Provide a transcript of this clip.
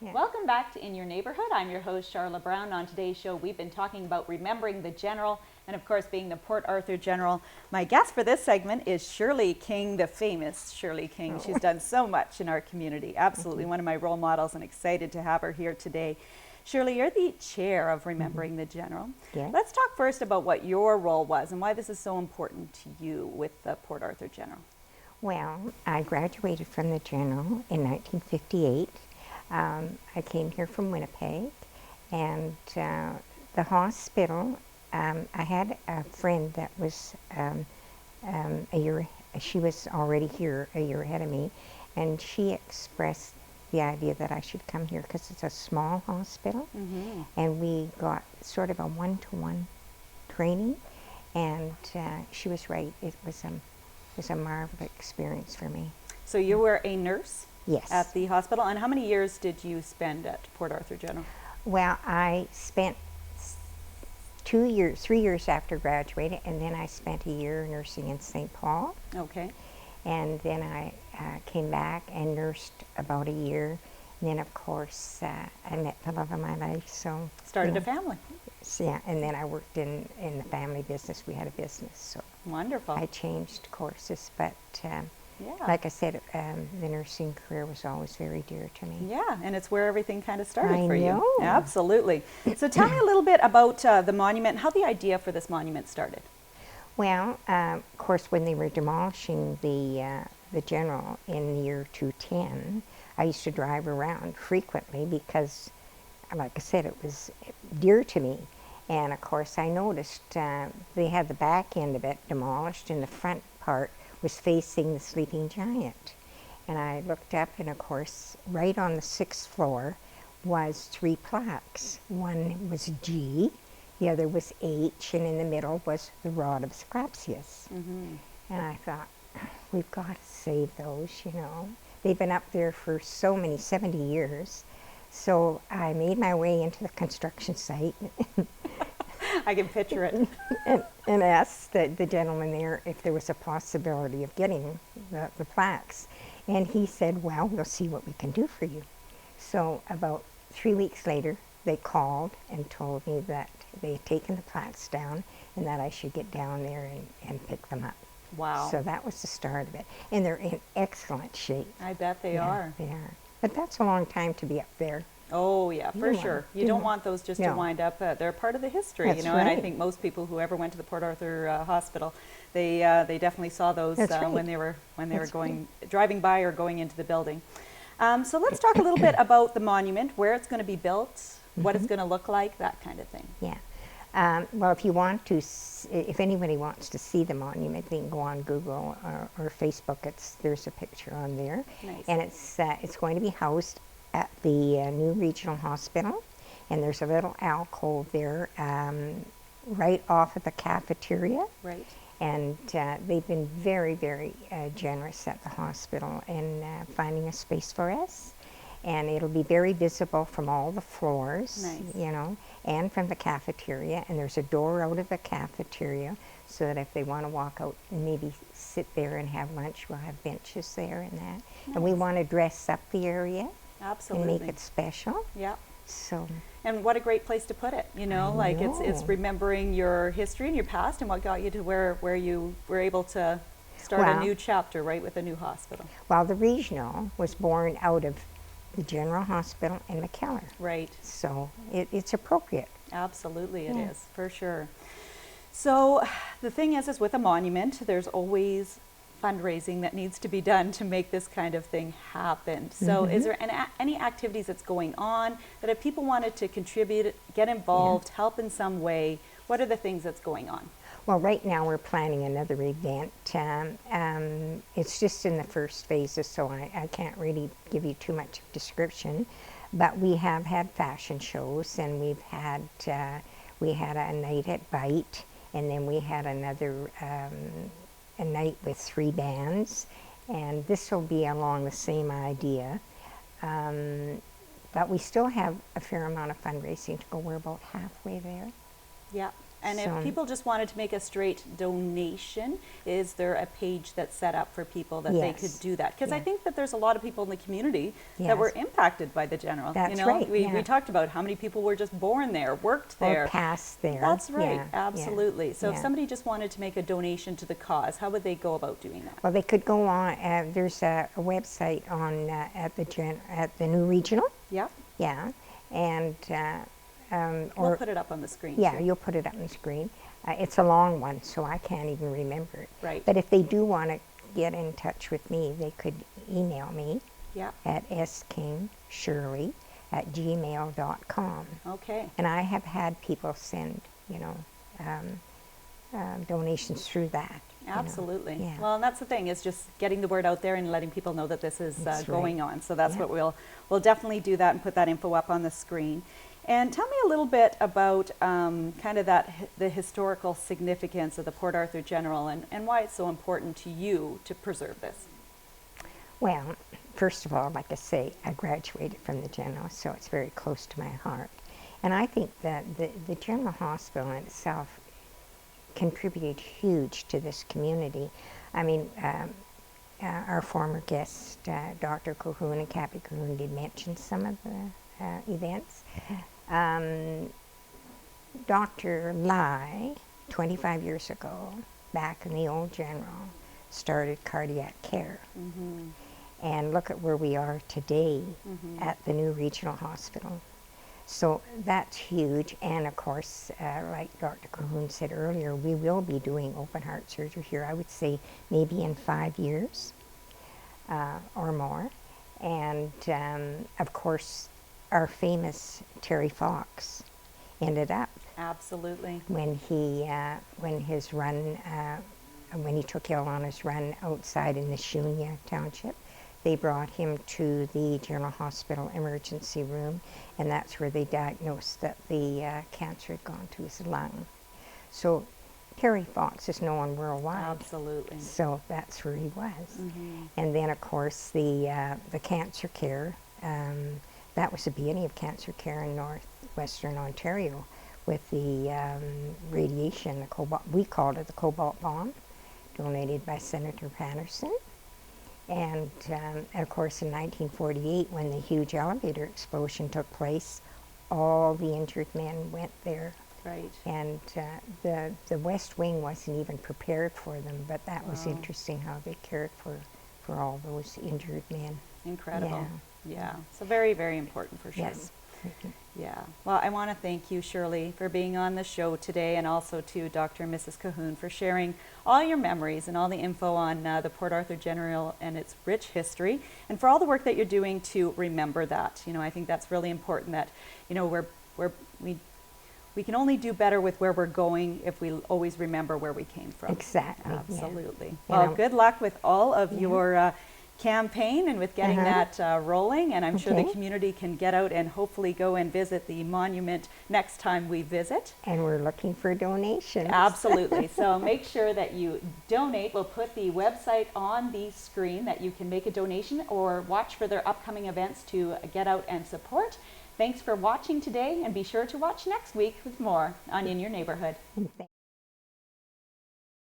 Yeah. Welcome back to In Your Neighborhood. I'm your host, Charlotte Brown. On today's show, we've been talking about remembering the General and, of course, being the Port Arthur General. My guest for this segment is Shirley King, the famous Shirley King. Oh. She's done so much in our community. Absolutely one of my role models, and excited to have her here today. Shirley, you're the chair of Remembering the General. Yes. Let's talk first about what your role was and why this is so important to you with the Port Arthur General. Well, I graduated from the General in 1958. I came here from Winnipeg, and the hospital, I had a friend that was she was already here a year ahead of me, and she expressed the idea that I should come here because it's a small hospital, and we got sort of a one-to-one training, and she was right. It was a marvelous experience for me. So you were a nurse? Yes. At the hospital. And how many years did you spend at Port Arthur General? Well, I spent 3 years after graduating, and then I spent a year nursing in St. Paul. Okay. And then I came back and nursed about a year. And then, of course, I met the love of my life. So Started a family. Yeah, and then I worked in the family business. We had a business, so Wonderful. I changed courses, but Yeah. like I said, the nursing career was always very dear to me. Yeah, and it's where everything kind of started I for you. know. Absolutely. So tell me a little bit about the monument, how the idea for this monument started. Well, of course, when they were demolishing the General in the year 2010, I used to drive around frequently because, like I said, it was dear to me. And of course, I noticed they had the back end of it demolished, and the front part was facing the sleeping giant. And I looked up, and of course, right on the 6th floor was 3 plaques. One was G, the other was H, and in the middle was the Rod of Asclepius. And I thought, we've got to save those, you know. They've been up there for so many, 70 years. So I made my way into the construction site I can picture it. and asked the gentleman there if there was a possibility of getting the plaques. And he said, well, we'll see what we can do for you. So about 3 weeks later, they called and told me that they had taken the plaques down and that I should get down there and pick them up. Wow. So that was the start of it. And they're in excellent shape. I bet they Yeah, are. They are. But that's a long time to be up there. Oh, yeah, for You sure. want- You you don't want- want those just to No. wind up. They're part of the history, That's you know, and I right. think most people who ever went to the Port Arthur Hospital, they definitely saw those That's right. when they were That's driving by or going into the building. So let's talk a little bit about the monument, where it's going to be built, what it's going to look like, that kind of thing. Yeah. Well, if you want to, if anybody wants to see the monument, they can go on Google or Facebook. There's a picture on there, Nice. and it's going to be housed at the new regional hospital, and there's a little alcove there, right off of the cafeteria. Right. And they've been very, very generous at the hospital in finding a space for us. And it'll be very visible from all the floors, Nice. you know, and from the cafeteria. And there's a door out of the cafeteria so that if they want to walk out and maybe sit there and have lunch, we'll have benches there and that. And we Nice. want to dress up the area Absolutely. and make it special. Yeah. So, And what a great place to put it, you know, I like it's know. remembering your history and your past and what got you to where you were able to start a Well- new chapter, right, with a new hospital. while the regional was born out of the General Hospital in McKellar. Right. So it's appropriate. Absolutely, it Yeah. is, for sure. So the thing is with a monument, there's always fundraising that needs to be done to make this kind of thing happen. So is there any activities that's going on that if people wanted to contribute, get involved, help in some way, what are the things that's going on? Well, right now we're planning another event. It's just in the first phases, so I can't really give you too much description. But we have had fashion shows, and we had a night at Bite, and then we had another a night with 3 bands, and this will be along the same idea. But we still have a fair amount of fundraising to go. We're about halfway there. Yeah. And So- if people just wanted to make a straight donation, is there a page that's set up for people that they Yes. could do that? Because I Yes. think that there's a lot of people in the community that were Yes. impacted by the general. That's right, We yeah. talked about how many people were just born there, worked there. Or past there. That's right, Yeah, absolutely. So if yeah. somebody just wanted to make a donation to the cause, how would they go about doing that? Well, they could go on. There's a website on at the new regional. Yeah, Yeah, and we'll put it up on the screen. yeah, too. you'll put it up on the screen. It's a long one, so I can't even remember it. Right. But if they do want to get in touch with me, they could email me Yeah, at skingshirley@gmail.com. okay. And I have had people send, donations through that. Absolutely. Yeah. Well, and that's the thing, is just getting the word out there and letting people know that this is That's going right. on. So that's Yeah. what we'll definitely do that and put that info up on the screen. And tell me a little bit about kind of the historical significance of the Port Arthur General and why it's so important to you to preserve this. Well, first of all, like I say, I graduated from the General, so it's very close to my heart. And I think that the General Hospital in itself contributed huge to this community. I mean, our former guest, Dr. Cahoon and Kathy Cahoon, did mention some of the events. Dr. Lai, 25 years ago, back in the old General, started cardiac care. Mm-hmm. And look at where we are today at the new regional hospital. So that's huge. And of course, like Dr. Cahoon said earlier, we will be doing open heart surgery here, I would say maybe in 5 years or more. And of course, our famous Terry Fox ended up Absolutely. when he took ill on his run outside in the Shunya Township. They brought him to the General Hospital emergency room, and that's where they diagnosed that the cancer had gone to his lung. So Terry Fox is known worldwide. Absolutely. So that's where he was. Mm-hmm. And then, of course, the cancer care, that was the beginning of cancer care in northwestern Ontario with the radiation, the cobalt, we called it the cobalt bomb, donated by Senator Patterson. And of course, in 1948, when the huge elevator explosion took place, all the injured men went there. Right. And the West Wing wasn't even prepared for them, but that was Wow. interesting how they cared for all those injured men. Incredible. Yeah. So very, very important for sure. Yes. Yeah. Well, I want to thank you, Shirley, for being on the show today, and also to Dr. and Mrs. Cahoon for sharing all your memories and all the info on the Port Arthur General and its rich history, and for all the work that you're doing to remember that. You know, I think that's really important that, you know, we can only do better with where we're going if we always remember where we came from. Exactly. yeah. Absolutely. Yeah. Well, good luck with all of Yeah. your campaign and with getting that rolling, and I'm sure the Okay. community can get out and hopefully go and visit the monument next time we visit. And we're looking for donations. Absolutely. So make sure that you donate. We'll put the website on the screen that you can make a donation or watch for their upcoming events to get out and support. Thanks for watching today, and be sure to watch next week with more on In Your Neighborhood.